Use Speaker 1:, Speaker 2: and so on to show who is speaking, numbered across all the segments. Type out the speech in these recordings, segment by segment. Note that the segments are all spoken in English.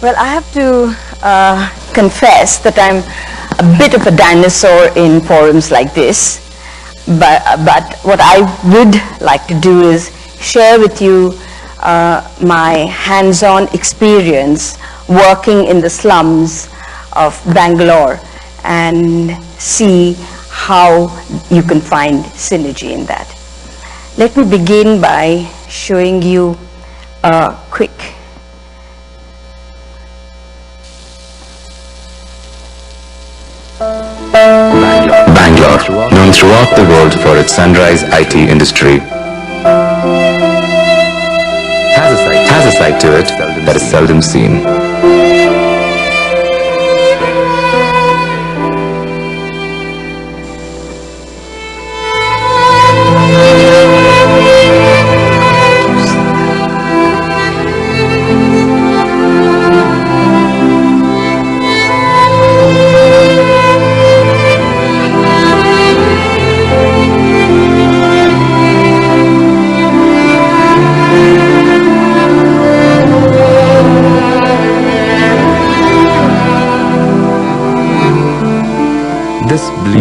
Speaker 1: Well, I have to confess that I'm a bit of a dinosaur in forums like this, but what I would like to do is share with you my hands-on experience working in the slums of Bangalore and see how you can find synergy in that. Let me begin by showing you a quick
Speaker 2: Bangalore, known throughout the world for its sunrise IT industry, has a side to it that is seldom seen.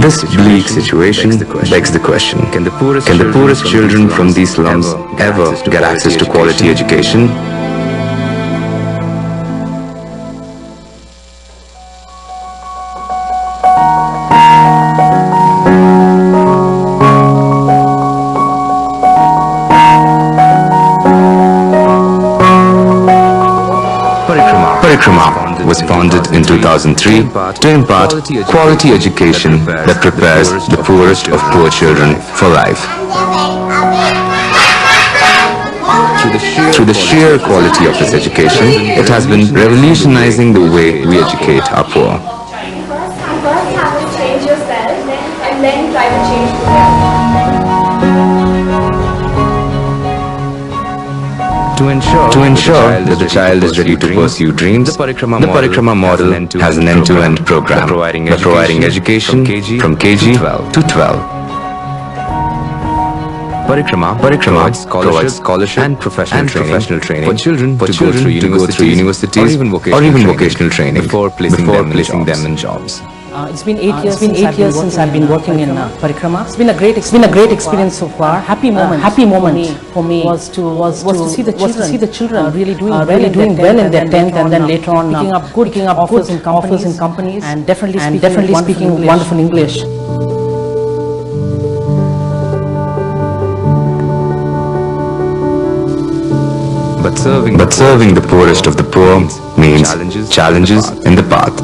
Speaker 2: This bleak situation begs the question, can the poorest children from these slums ever get access to quality education? Parikrma was founded in 2003 to impart quality education that prepares the poorest of poor children for life. Through the sheer quality of its education, it has been revolutionizing the way we educate our poor.
Speaker 3: First have to change yourself and then try to change the world.
Speaker 2: To ensure that the child is ready to pursue dreams, the Parikrma model has an end-to-end program providing education from KG to 12. Parikrma provides scholarship and professional training for children to go through universities or even vocational training before placing them in jobs.
Speaker 4: It's been 8 years since I've been working in Parikrma. It's been a great experience so far. Happy moment for me was to see the children really doing well in their 10th, and then later on picking up offers in companies and definitely speaking wonderful English.
Speaker 2: But serving the poorest of the poor means challenges in the path.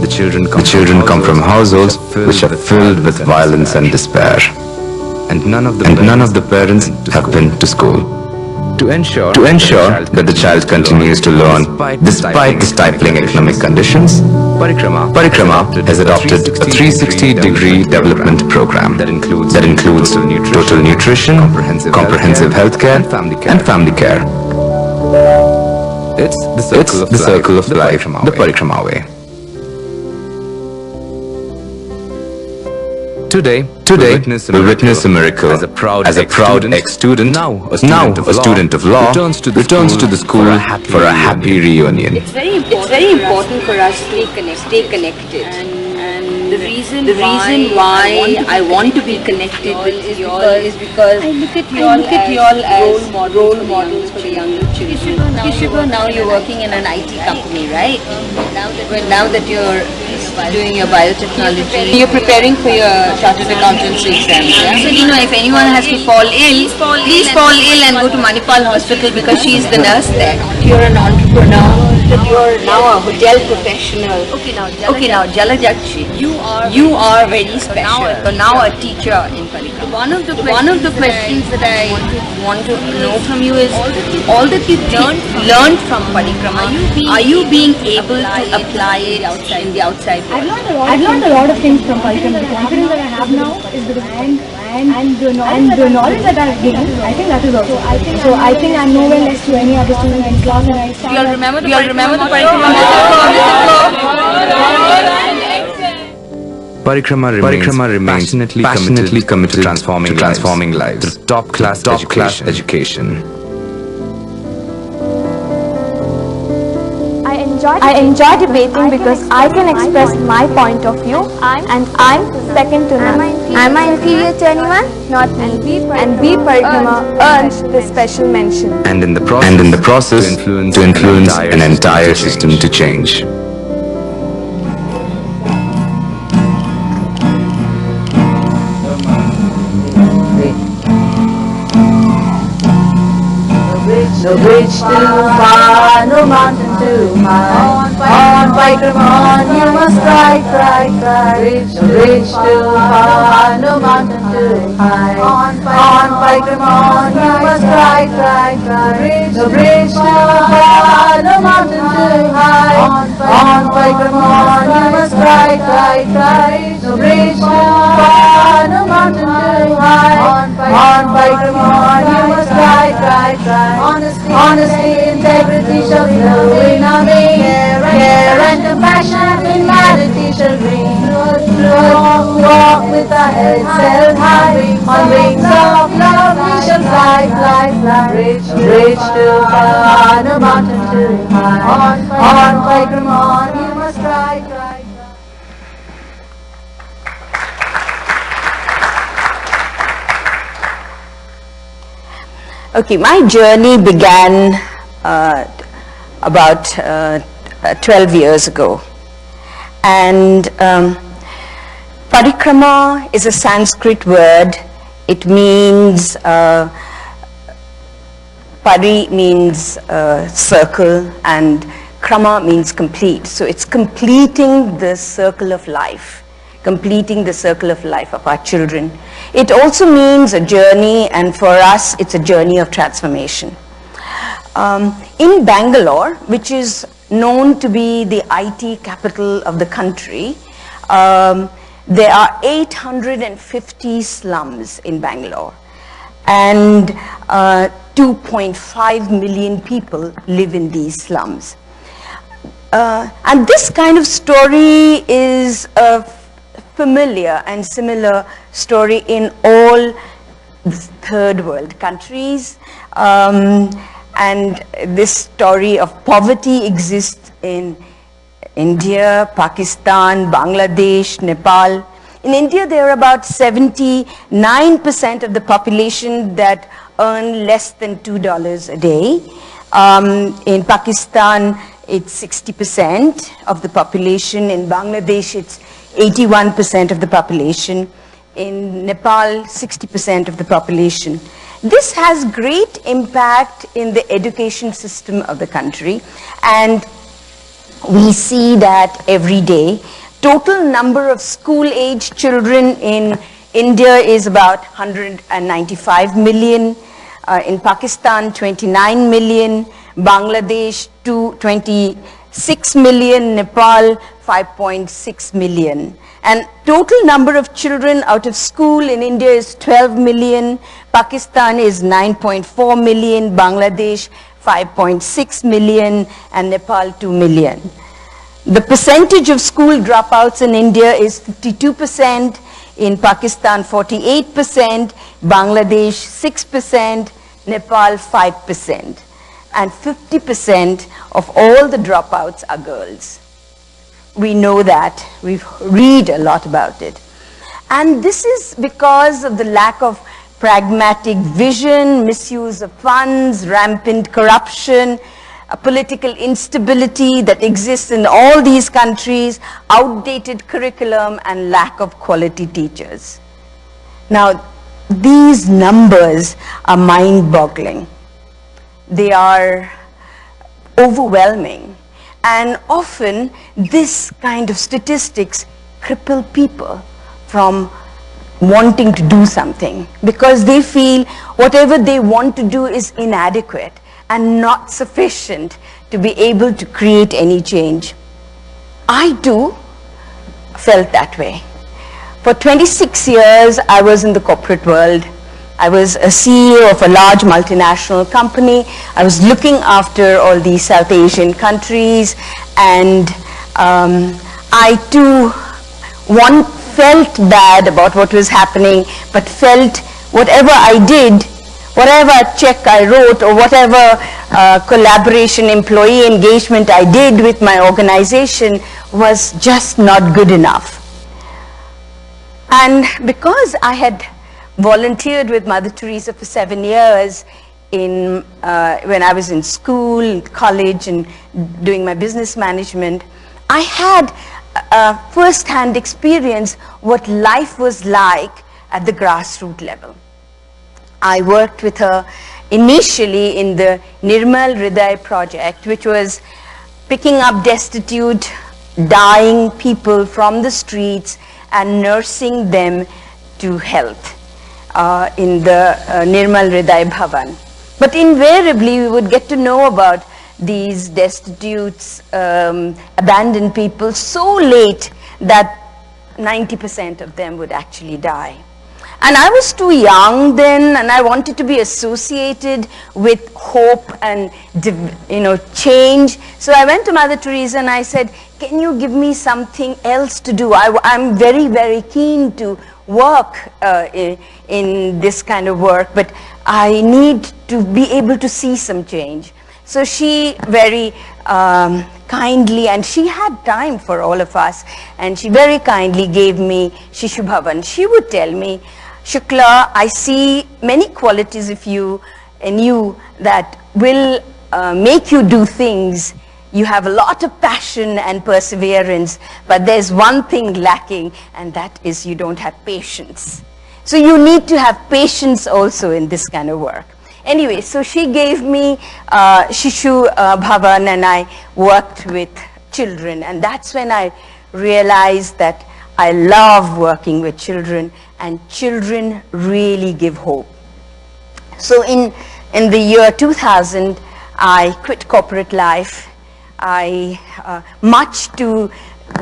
Speaker 2: The children come from households which are filled with violence and despair, and none of the parents have been to school. To ensure that the child continues to learn despite the stifling economic conditions, Parikrma has adopted a 360-degree development program that includes total nutrition, comprehensive healthcare, and family care. It's the circle of life, the Parikrma way. Today we'll witness a miracle as a proud ex-student, now a student of law, returns to the school for a happy reunion.
Speaker 5: It's very important for us to stay connected. And the reason why I want to be connected with you all is because I look at you all as role models for the younger children. Kishore, now you're working in an IT company, right? Now that you're doing your biotechnology, you're preparing for your chartered accountancy exams. Yeah? So if anyone has to fall ill, please fall ill and go to Manipal Hospital because she's the nurse there. You're an entrepreneur. You're now a hotel professional. Okay, now Jalajakshi, you are very special. You're now a teacher in Parikrma. One of the questions that I want to know from you is all that you've learned from Parikrma, are you being able to apply it in the outside world?
Speaker 3: I've learned a lot of things from Parikrma. The confidence that I have now is because and the knowledge that I've gained, I think that is also. So I think I'm nowhere less to any other student in class, and I stand.
Speaker 5: You'll remember the Parikrma.
Speaker 2: Parikrma remains passionately committed to transforming lives through top-class education.
Speaker 3: enjoy debating because I can express my point of view and I'm second to none. Am I inferior to anyone? Not me. And B. Parikrma earned this special mention.
Speaker 2: And in the process to influence an entire system to change.
Speaker 4: No bridge too far, no mountain too high. On Parikrma, you must ride. No bridge too far, no mountain too high. On Parikrma, you must ride. No bridge too far, no mountain too high. On Parikrma, you must ride. No bridge too far, no mountain too high. On Parikrma, you must ride. Honesty, integrity shall flow in our veins. Care and compassion, humanity shall reign. Walk with our heads held high. On wings of love we shall fly. Bridge too far, no mountain too high. On Parikrma, you must ride.
Speaker 1: Okay, my journey began about 12 years ago. And Parikrma is a Sanskrit word. It means, Pari means circle and Krama means complete. So it's completing the circle of life. Completing the circle of life of our children. It also means a journey, and for us, it's a journey of transformation. In Bangalore, which is known to be the IT capital of the country, there are 850 slums in Bangalore, and 2.5 million people live in these slums. And this kind of story is a familiar and similar story in all third world countries, and this story of poverty exists in India, Pakistan, Bangladesh, Nepal. In India, there are about 79% of the population that earn less than $2 a day. In Pakistan, it's 60% of the population. In Bangladesh, it's 81% of the population. In Nepal, 60% of the population. This has great impact in the education system of the country, and we see that every day. Total number of school-age children in India is about 195 million, in Pakistan 29 million, Bangladesh 26 million, Nepal 5.6 million. And total number of children out of school in India is 12 million, Pakistan is 9.4 million, Bangladesh 5.6 million, and Nepal 2 million. The percentage of school dropouts in India is 52%, in Pakistan 48%, Bangladesh 6%, Nepal 5%, and 50% of all the dropouts are girls. We know that, we read a lot about it. And this is because of the lack of pragmatic vision, misuse of funds, rampant corruption, a political instability that exists in all these countries, outdated curriculum, and lack of quality teachers. Now, these numbers are mind-boggling. They are overwhelming. And often, this kind of statistics cripple people from wanting to do something because they feel whatever they want to do is inadequate and not sufficient to be able to create any change. I too felt that way. For 26 years, I was in the corporate world. I was a CEO of a large multinational company. I was looking after all these South Asian countries, and I too felt bad about what was happening, but felt whatever I did whatever check I wrote or whatever collaboration, employee engagement I did with my organization was just not good enough. And because I had volunteered with Mother Teresa for 7 years when I was in school, college, and doing my business management, I had first-hand experience what life was like at the grassroots level. I worked with her initially in the Nirmal Hriday project, which was picking up destitute, dying people from the streets and nursing them to health in the Nirmal Hriday Bhavan. But invariably we would get to know about these destitutes, abandoned people so late that 90% of them would actually die. And I was too young then, and I wanted to be associated with hope and change. So I went to Mother Teresa and I said, can you give me something else to do? I'm very, very keen to work in this kind of work, but I need to be able to see some change. So she very kindly, and she had time for all of us, and she very kindly gave me Shishu Bhavan. She would tell me, Shukla, I see many qualities of you in you that will make you do things. You have a lot of passion and perseverance, but there's one thing lacking, and that is you don't have patience. So you need to have patience also in this kind of work. Anyway, so she gave me Shishu Bhavan, and I worked with children, and that's when I realized that I love working with children, and children really give hope. So in the year 2000, I quit corporate life. Much to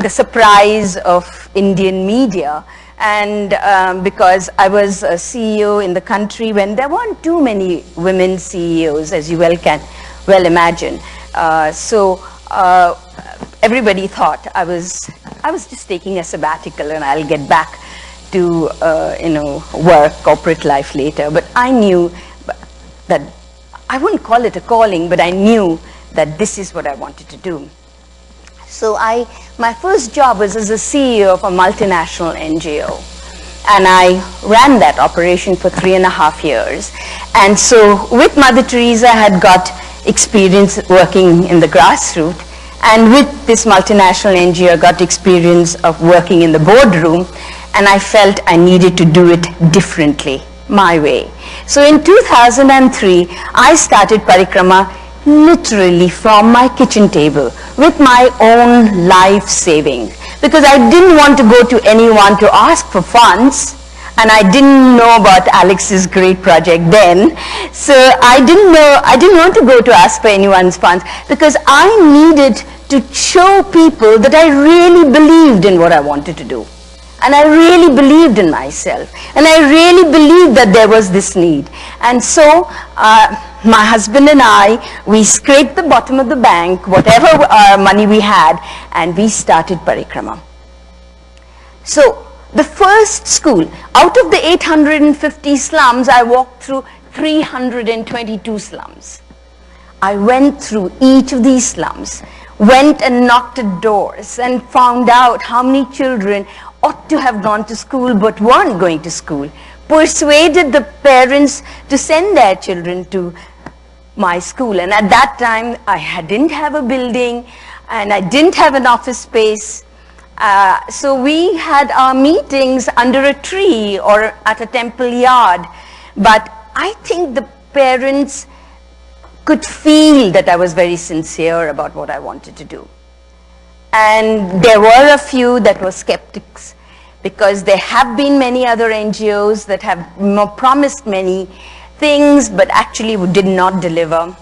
Speaker 1: the surprise of Indian media, and because I was a CEO in the country when there weren't too many women CEOs, as you can well imagine. So everybody thought I was just taking a sabbatical and I'll get back to work, corporate life later. But I knew that I wouldn't call it a calling, but I knew that this is what I wanted to do. So my first job was as a CEO of a multinational NGO, and I ran that operation for 3.5 years. And so with Mother Teresa, I had got experience working in the grassroots, and with this multinational NGO, I got experience of working in the boardroom, and I felt I needed to do it differently, my way. So in 2003, I started Parikrma literally from my kitchen table with my own life saving, because I didn't want to go to anyone to ask for funds, and I didn't know about Alex's great project then. So I didn't want to go to ask for anyone's funds, because I needed to show people that I really believed in what I wanted to do. And I really believed in myself, and I really believed that there was this need. And so my husband and we scraped the bottom of the bank, whatever money we had, and we started Parikrma. So the first school, out of the 850 slums, I walked through 322 slums. I went through each of these slums, went and knocked at doors, and found out how many children ought to have gone to school but weren't going to school, persuaded the parents to send their children to my school. And at that time, I didn't have a building, and I didn't have an office space. So we had our meetings under a tree or at a temple yard. But I think the parents could feel that I was very sincere about what I wanted to do. And there were a few that were skeptics, because there have been many other NGOs that have promised many things but actually did not deliver.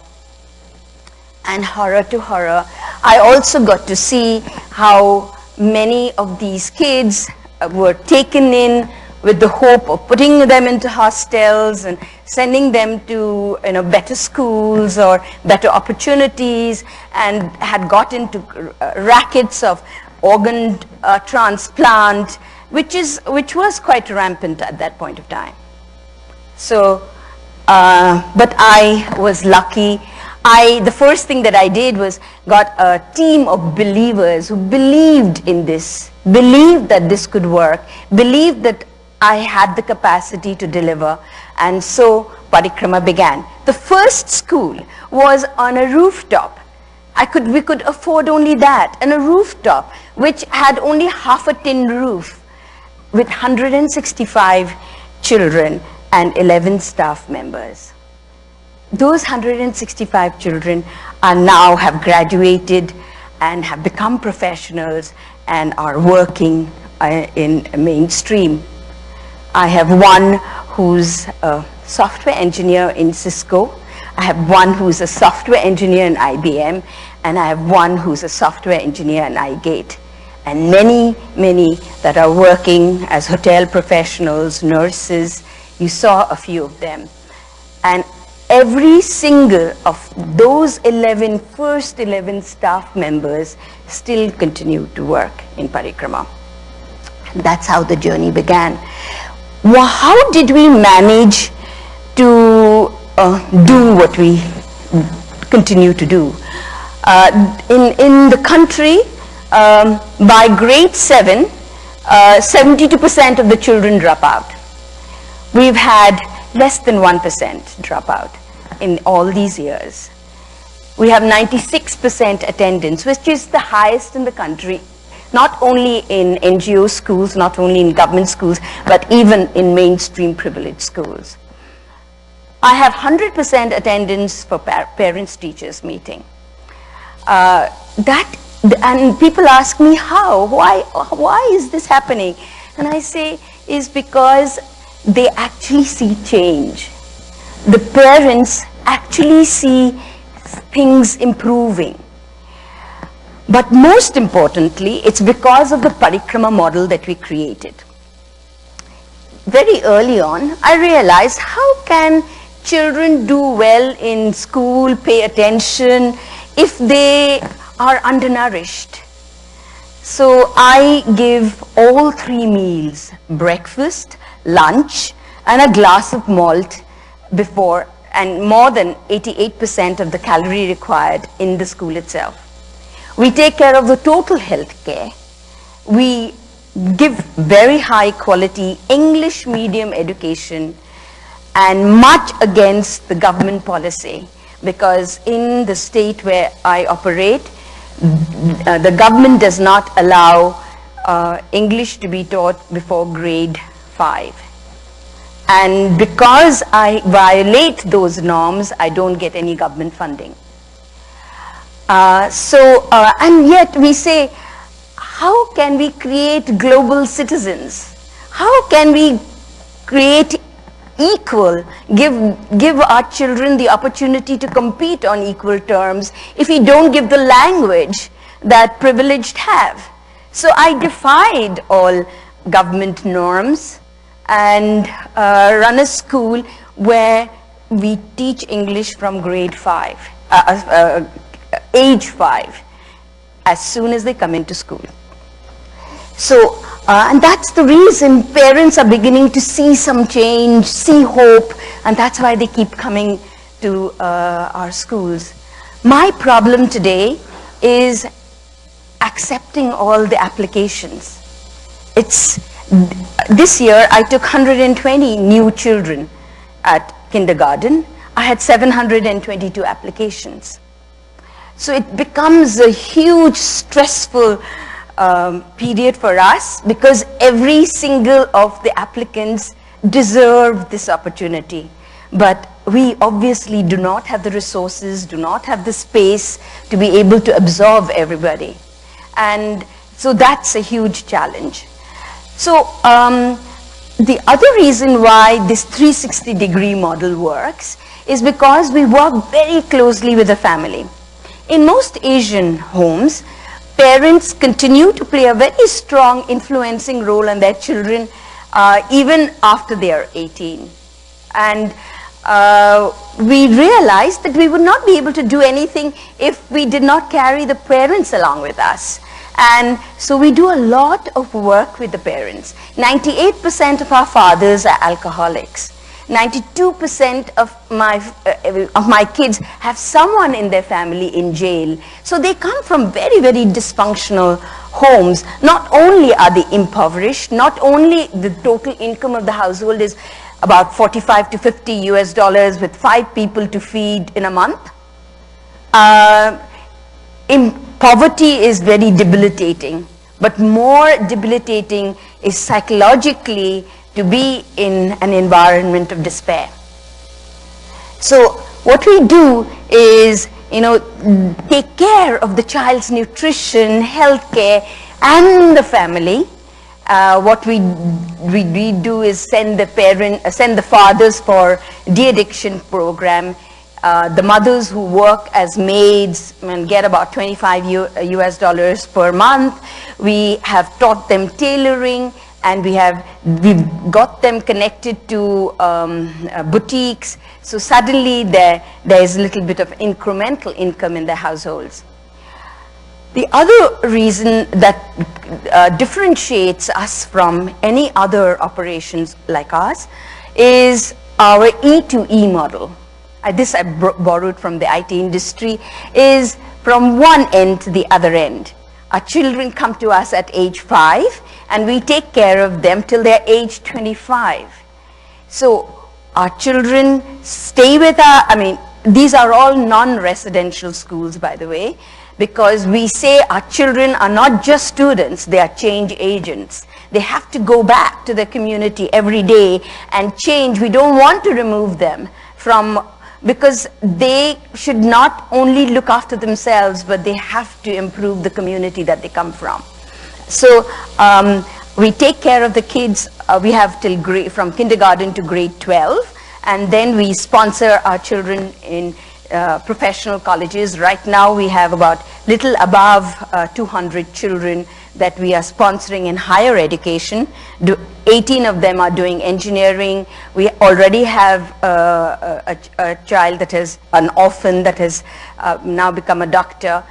Speaker 1: And horror to horror, I also got to see how many of these kids were taken in with the hope of putting them into hostels and sending them to better schools or better opportunities, and had got into rackets of organ transplant, which was quite rampant at that point of time. So But I was lucky. The first thing that I did was got a team of believers who believed in this, believed that this could work, believed that I had the capacity to deliver, and so Parikrma began. The first school was on a rooftop. We could afford only that, and a rooftop which had only half a tin roof with 165 children and 11 staff members. Those 165 children are now have graduated and have become professionals and are working in mainstream. I have one who's a software engineer in Cisco. I have one who's a software engineer in IBM, and I have one who's a software engineer in iGate. And many, many that are working as hotel professionals, nurses. You saw a few of them. And every single of those first 11 staff members still continue to work in Parikrma. That's how the journey began. Well, how did we manage to do what we continue to do? In the country, by grade 7, 72% of the children drop out. We've had less than 1% dropout in all these years. We have 96% attendance, which is the highest in the country, not only in NGO schools, not only in government schools, but even in mainstream privileged schools. I have 100% attendance for parents-teachers meeting. And people ask me how, why is this happening? And I say, is because they actually see change. The parents actually see things improving. But most importantly, it's because of the Parikrma model that we created. Very early on, I realized, how can children do well in school, pay attention, if they are undernourished? So I give all 3 meals, breakfast, lunch, and a glass of malt before, and more than 88% of the calorie required in the school itself. We take care of the total health care. We give very high quality English medium education, and much against the government policy, because in the state where I operate, the government does not allow English to be taught before grade 5. And because I violate those norms, I don't get any government funding. And yet we say, how can we create global citizens? How can we create equal, give our children the opportunity to compete on equal terms if we don't give the language that privileged have? So I defied all government norms and run a school where we teach English from grade 5, age 5, as soon as they come into school. So, and that's the reason parents are beginning to see some change, see hope, and that's why they keep coming to our schools. My problem today is accepting all the applications. This year I took 120 new children at kindergarten. I had 722 applications. So it becomes a huge stressful period for us, because every single of the applicants deserve this opportunity. But we obviously do not have the resources, do not have the space to be able to absorb everybody. And so that's a huge challenge. So the other reason why this 360-degree model works is because we work very closely with the family. In most Asian homes, parents continue to play a very strong influencing role on their children even after they are 18. And we realized that we would not be able to do anything if we did not carry the parents along with us. And so we do a lot of work with the parents. 98% of our fathers are alcoholics. 92% of my kids have someone in their family in jail. So they come from very, very dysfunctional homes. Not only are they impoverished, not only the total income of the household is about 45 to 50 US dollars with 5 people to feed in a month. Poverty is very debilitating, but more debilitating is psychologically to be in an environment of despair. So what we do is, take care of the child's nutrition, health care, and the family. What we do is send the fathers for de-addiction program. The mothers who work as maids and get about 25 US dollars per month. We have taught them tailoring, and we've got them connected to boutiques. So suddenly there is a little bit of incremental income in their households. The other reason that differentiates us from any other operations like ours is our E2E model. This I borrowed from the IT industry, is from one end to the other end. Our children come to us at age 5, and we take care of them till they're age 25. So our children stay with us. These are all non-residential schools, by the way, because we say our children are not just students, they are change agents. They have to go back to their community every day and change. We don't want to remove them because they should not only look after themselves, but they have to improve the community that they come from. So we take care of the kids. We have from kindergarten to grade 12, and then we sponsor our children in professional colleges. Right now we have about little above 200 children that we are sponsoring in higher education. 18 of them are doing engineering. We already have a child that is an orphan that has now become a doctor.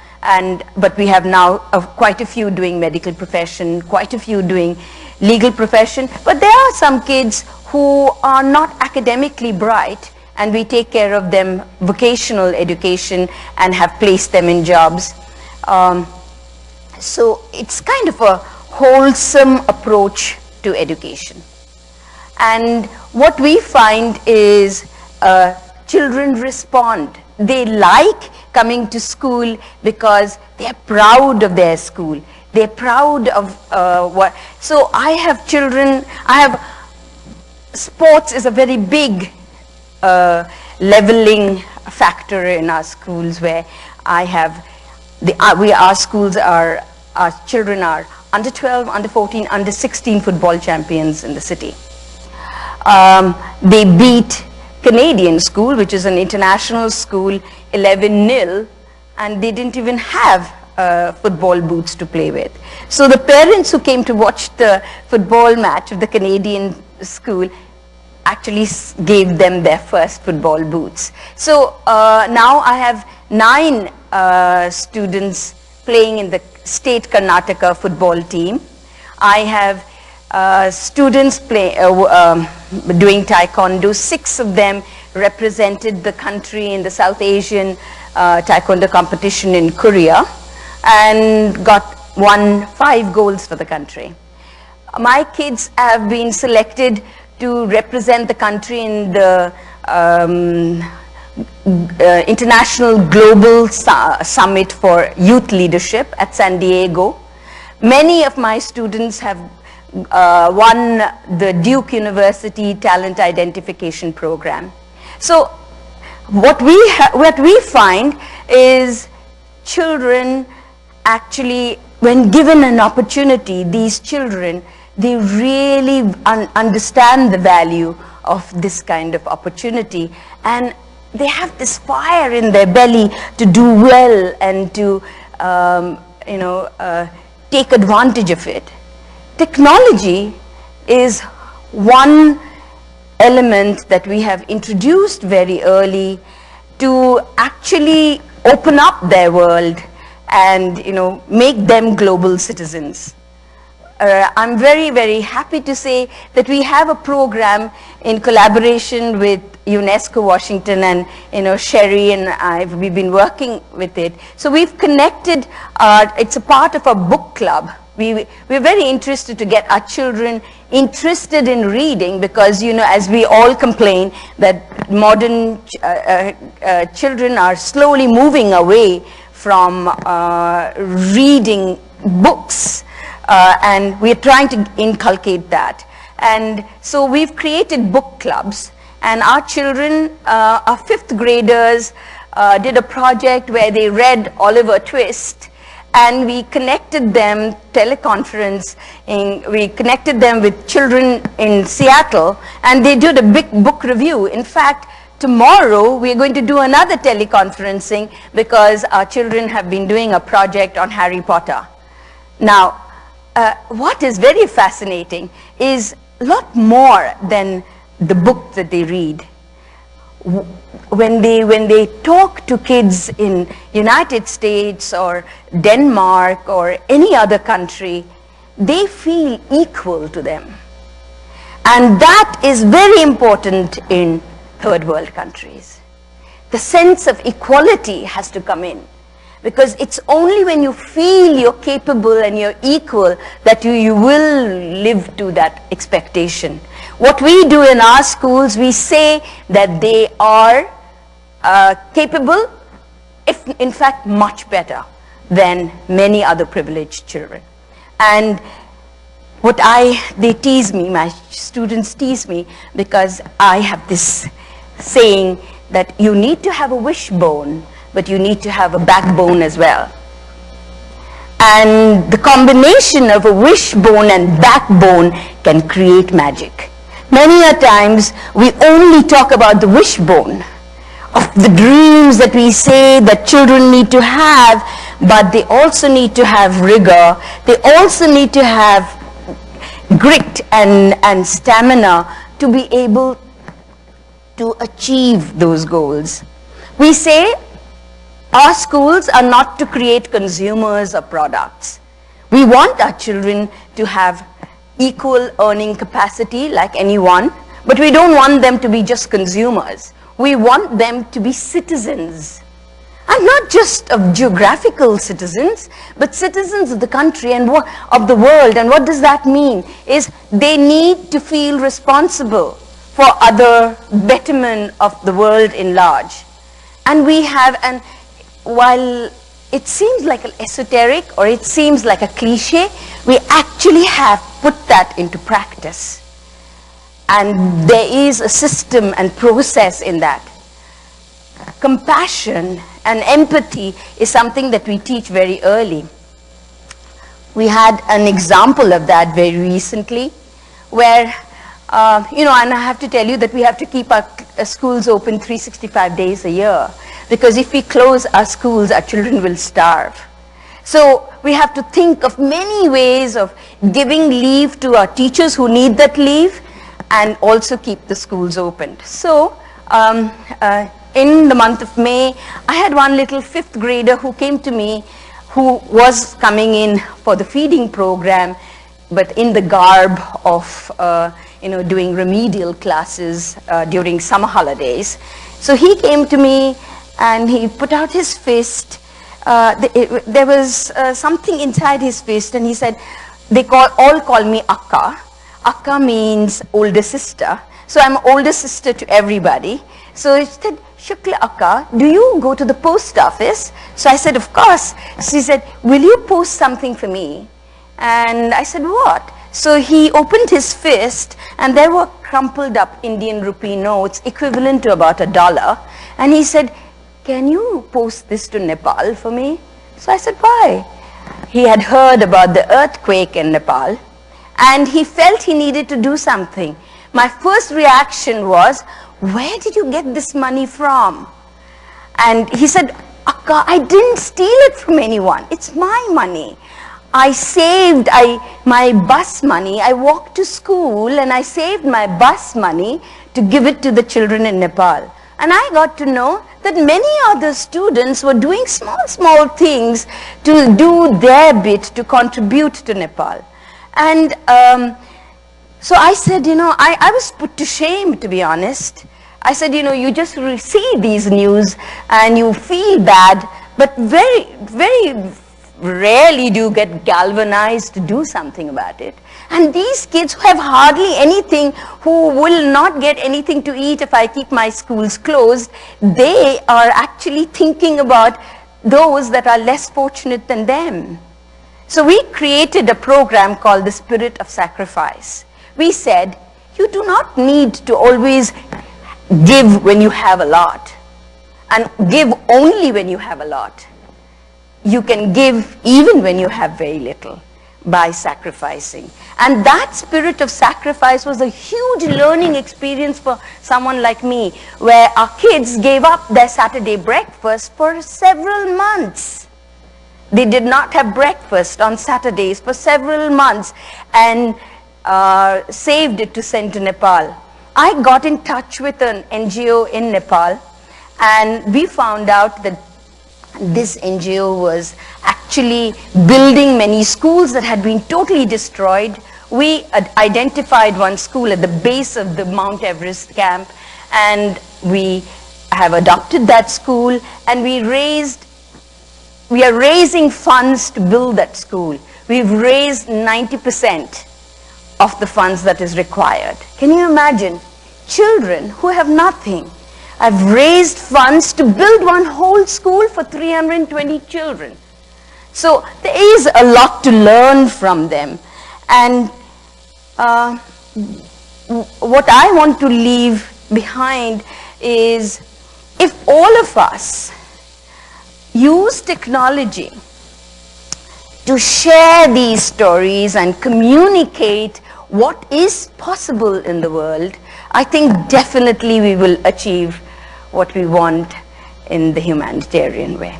Speaker 1: But we have now quite a few doing medical profession, quite a few doing legal profession. But there are some kids who are not academically bright, and we take care of them vocational education and have placed them in jobs. So it's kind of a wholesome approach to education. And what we find is children respond. They like coming to school because they're proud of their school. They're proud of what. So I have children, sports is a very big leveling factor in our schools, where our children are under 12, under 14, under 16 football champions in the city. They beat Canadian school, which is an international school, 11-0, and they didn't even have football boots to play with. So the parents who came to watch the football match of the Canadian school actually gave them their first football boots. So now I have 9 students playing in the state Karnataka football team. I have students doing taekwondo. 6 of them represented the country in the South Asian taekwondo competition in Korea and won 5 golds for the country. My kids have been selected to represent the country in the International Global Summit for Youth Leadership at San Diego. Many of my students have won the Duke University Talent Identification Program. So what we find is children actually, when given an opportunity, these children, they really understand the value of this kind of opportunity, and they have this fire in their belly to do well and to take advantage of it. Technology is one element that we have introduced very early to actually open up their world and make them global citizens. I'm very, very happy to say that we have a program in collaboration with UNESCO Washington, and Sherry and we've been working with it. So we've connected, it's a part of a book club. We're very interested to get our children interested in reading, because as we all complain that modern children are slowly moving away from reading books, and we're trying to inculcate that. And so we've created book clubs, and our children, our 5th graders, did a project where they read Oliver Twist, and we connected them, we connected them with children in Seattle, and they did a big book review. In fact, tomorrow we're going to do another teleconferencing, because our children have been doing a project on Harry Potter. Now, what is very fascinating is a lot more than the book that they read. When they talk to kids in United States or Denmark or any other country, they feel equal to them. And that is very important in third world countries. The sense of equality has to come in, because it's only when you feel you're capable and you're equal that you will live to that expectation. What we do in our schools, we say that they are capable, if in fact much better than many other privileged children. And they tease me, my students tease me, because I have this saying that you need to have a wishbone, but you need to have a backbone as well. And the combination of a wishbone and backbone can create magic. Many a times we only talk about the wishbone, of the dreams that we say that children need to have, but they also need to have rigor. They also need to have grit and stamina to be able to achieve those goals. We say our schools are not to create consumers of products. We want our children to have equal earning capacity like anyone, but we don't want them to be just consumers. We want them to be citizens, and not just of geographical citizens, but citizens of the country and of the world. And what does that mean? Is they need to feel responsible for other betterment of the world in large. And we have, and while it seems like an esoteric or it seems like a cliche, we actually have put that into practice. And there is a system and process in that. Compassion and empathy is something that we teach very early. We had an example of that very recently, where, and I have to tell you that we have to keep our schools open 365 days a year, because if we close our schools, our children will starve. So we have to think of many ways of giving leave to our teachers who need that leave, and also keep the schools open. So in the month of May, I had one little 5th grader who came to me, who was coming in for the feeding program, but in the garb of doing remedial classes during summer holidays. So he came to me and he put out his fist. There was something inside his fist, and he said, they all call me Akka. Akka means older sister. So I'm older sister to everybody. So he said, Shukla Akka, do you go to the post office? So I said, of course. She said, will you post something for me? And I said, what? So he opened his fist, and there were crumpled up Indian rupee notes equivalent to about $1. And he said, can you post this to Nepal for me? So I said, why? He had heard about the earthquake in Nepal, and he felt he needed to do something. My first reaction was, where did you get this money from? And he said, Akka, I didn't steal it from anyone. It's my money. I saved my bus money. I walked to school and I saved my bus money to give it to the children in Nepal. And I got to know that many other students were doing small things to do their bit to contribute to Nepal. And so I said, I was put to shame, to be honest. I said, you just see these news and you feel bad, but very, very rarely do you get galvanized to do something about it. And these kids who have hardly anything, who will not get anything to eat if I keep my schools closed, they are actually thinking about those that are less fortunate than them. So we created a program called the Spirit of Sacrifice. We said, you do not need to always give when you have a lot, and give only when you have a lot. You can give even when you have very little by sacrificing. And that spirit of sacrifice was a huge learning experience for someone like me, where our kids gave up their Saturday breakfast for several months. They did not have breakfast on Saturdays for several months and saved it to send to Nepal. I got in touch with an NGO in Nepal, and we found out that this NGO was actually building many schools that had been totally destroyed. We identified one school at the base of the Mount Everest camp, and we have adopted that school, and we are raising funds to build that school. We've raised 90% of the funds that is required. Can you imagine? Children who have nothing. I've raised funds to build one whole school for 320 children. So there is a lot to learn from them. And what I want to leave behind is, if all of us use technology to share these stories and communicate what is possible in the world, I think definitely we will achieve what we want in the humanitarian way.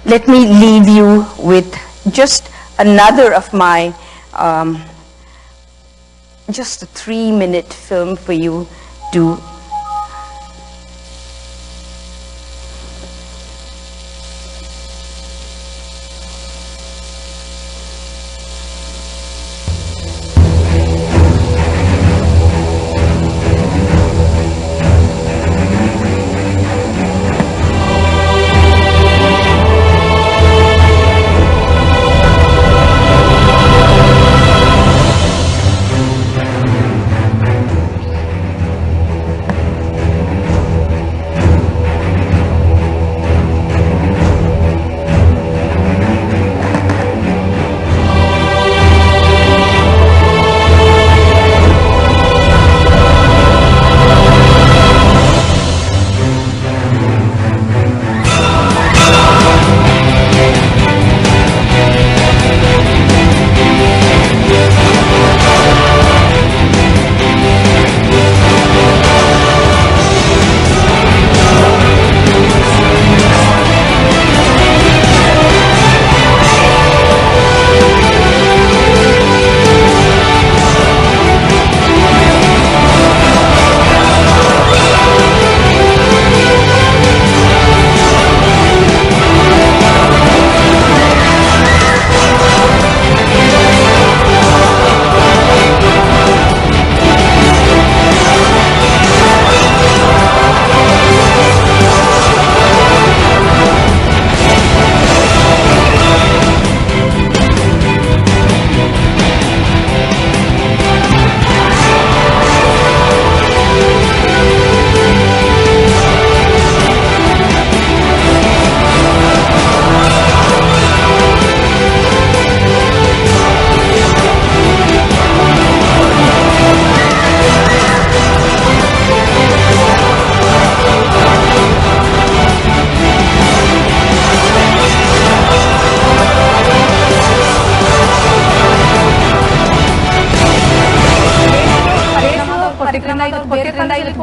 Speaker 1: Let me leave you with just another of my, just a 3-minute film for you to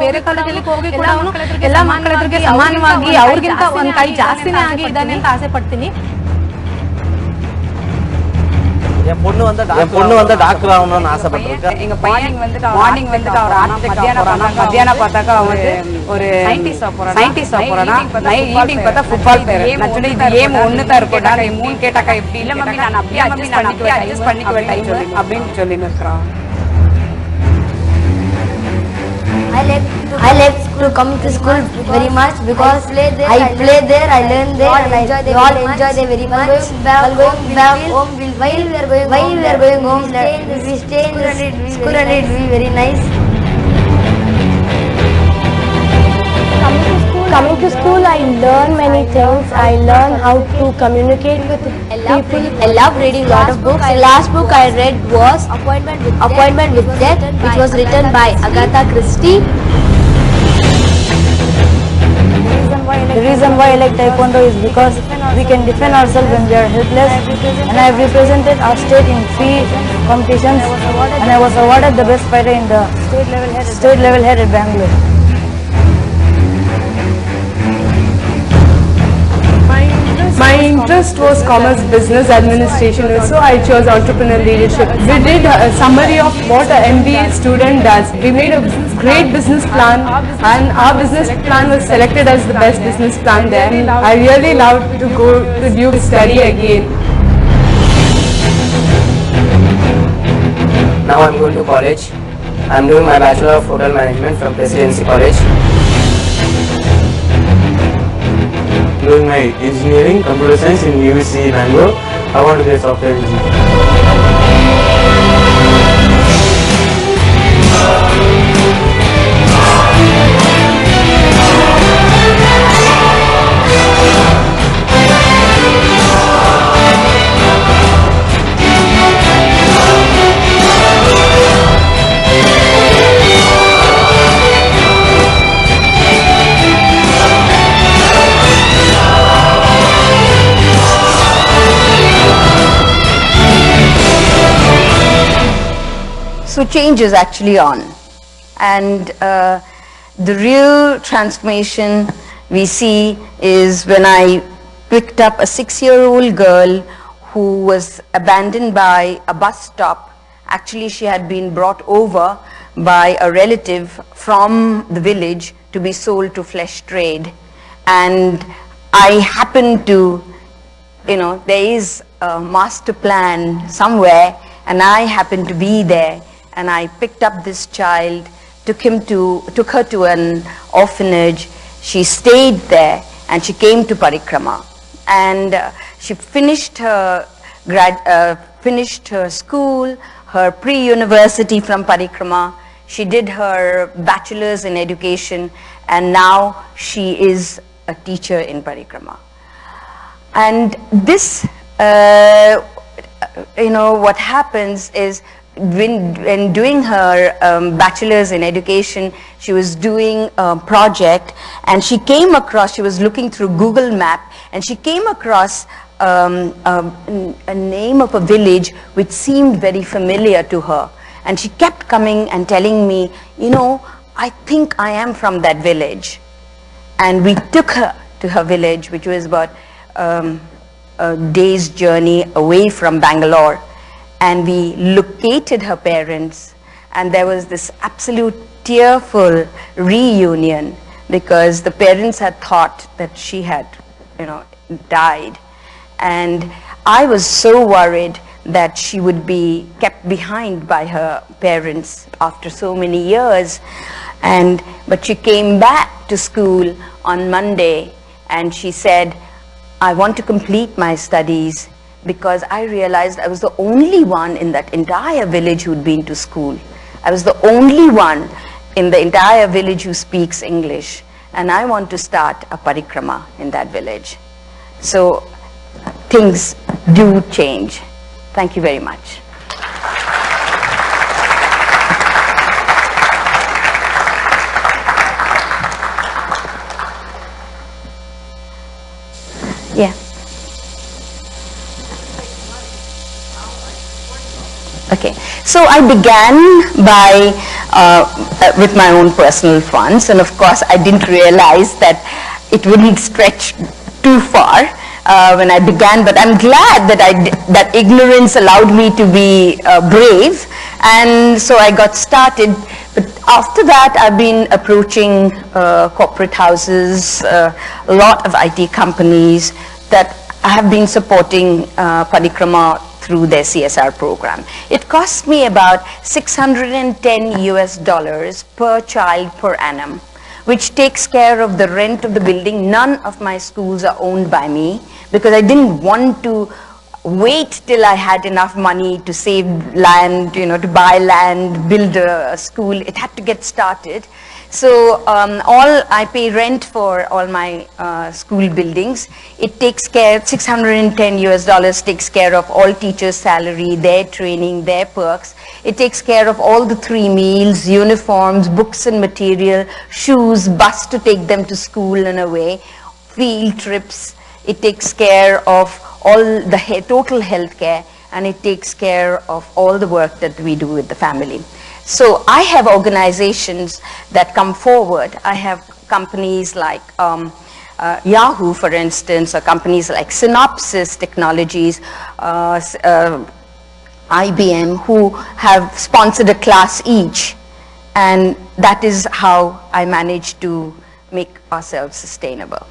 Speaker 3: ಬೇರೆ ಕಾಲೇಜಲ್ಲಿ ಹೋಗಿ ಕೂಡ ಎಲ್ಲ ಮಕ್ಕಳಿಗೆ ಸಮಾನವಾಗಿ ಅವ್ರಿಗಿಂತ ಒಂದು ಕೈ ಜಾಸ್ತಿನೇ ಆಗಿ ಇದ್ದಾನೆ ಅಂತ ಆಸೆ ಪಡ್ತೀನಿ.
Speaker 6: என் பொண்ணு வந்து டாக்டர் ஆகணும்னு ஆசைப்பட்டிருக்கேன்.
Speaker 5: எங்க பையன் மார்னிங் வந்துட்டு அவர் மத்தியானம் பார்த்தாக்கா ஒரு சயின்டிஸ்டா போறானா, ஈவினிங் பார்த்தா ஃபுட்பால் பிளேயர். நான் சொன்னேன் இது ஏம் ஒன்று தான் இருக்கும், நீ 3 கேட்டாக்கா எப்படி இல்லை மம்மி நான் அப்படியே அட்ஜஸ்ட் பண்ணிக்குவேன் டைம் அப்படின்னு சொல்லின்னு இருக்கிறான்.
Speaker 7: I like to come to school very much because I play there, I learn there, and we all enjoy there very much. While going back home, while we are going home, we stay in the school and it will be very nice.
Speaker 3: Coming to school, I learn many things. I learn how to communicate with people.
Speaker 7: I love reading a lot of books. The last book I read was Appointment with Death, which was written by Agatha Christie.
Speaker 8: The reason why I like Taekwondo is because we can defend ourselves when we are helpless, and I have represented our state in 3 competitions, and I was awarded the best fighter in the state level head at Bangalore.
Speaker 9: My interest was commerce, business administration, so I chose entrepreneurial leadership. We did a summary of what an MBA student does. We made a great business plan, and our business plan was selected as the best business plan there. I really loved to go to Duke to study again.
Speaker 10: Now I'm going to college. I'm doing my Bachelor of Hotel Management from Presidency College.
Speaker 11: Doing my engineering, computer science in UVC Bangalore. I want to be a software engineer.
Speaker 1: So change is actually on, and the real transformation we see is when I picked up a 6-year-old girl who was abandoned by a bus stop. Actually, she had been brought over by a relative from the village to be sold to flesh trade, and I happened to, there is a master plan somewhere, and I happened to be there. And I picked up this child, took her to an orphanage. She stayed there, and she came to Parikrma, and she finished her school, her pre-university from Parikrma. She did her bachelor's in education, and now she is a teacher in Parikrma. And this, what happens is, when doing her bachelor's in education, she was doing a project, and she came across, she was looking through Google Map, and she came across a name of a village which seemed very familiar to her. And she kept coming and telling me, I think I am from that village. And we took her to her village, which was about a day's journey away from Bangalore. And we located her parents, and there was this absolute tearful reunion because the parents had thought that she had, died. And I was so worried that she would be kept behind by her parents after so many years. But she came back to school on Monday, and she said, I want to complete my studies, because I realized I was the only one in that entire village who'd been to school. I was the only one in the entire village who speaks English, and I want to start a Parikrma in that village. So things do change. Thank you very much. Yeah. Okay, so I began by with my own personal funds, and of course I didn't realize that it wouldn't stretch too far. when I began, but I'm glad that that ignorance allowed me to be brave, and so I got started. But after that, I've been approaching corporate houses, a lot of IT companies that have been supporting Parikrma through their CSR program. It costs me about $610 US per child per annum, which takes care of the rent of the building. None of my schools are owned by me because I didn't want to wait till I had enough money to save land, to buy land, build a school. It had to get started. So I pay rent for all my school buildings. It takes care, $610 US takes care of all teachers' salary, their training, their perks. It takes care of all the 3 meals, uniforms, books and material, shoes, bus to take them to school and away, field trips. It takes care of all the total health care, and it takes care of all the work that we do with the family. So I have organizations that come forward. I have companies like Yahoo, for instance, or companies like Synopsys Technologies, IBM, who have sponsored a class each. And that is how I managed to make ourselves sustainable.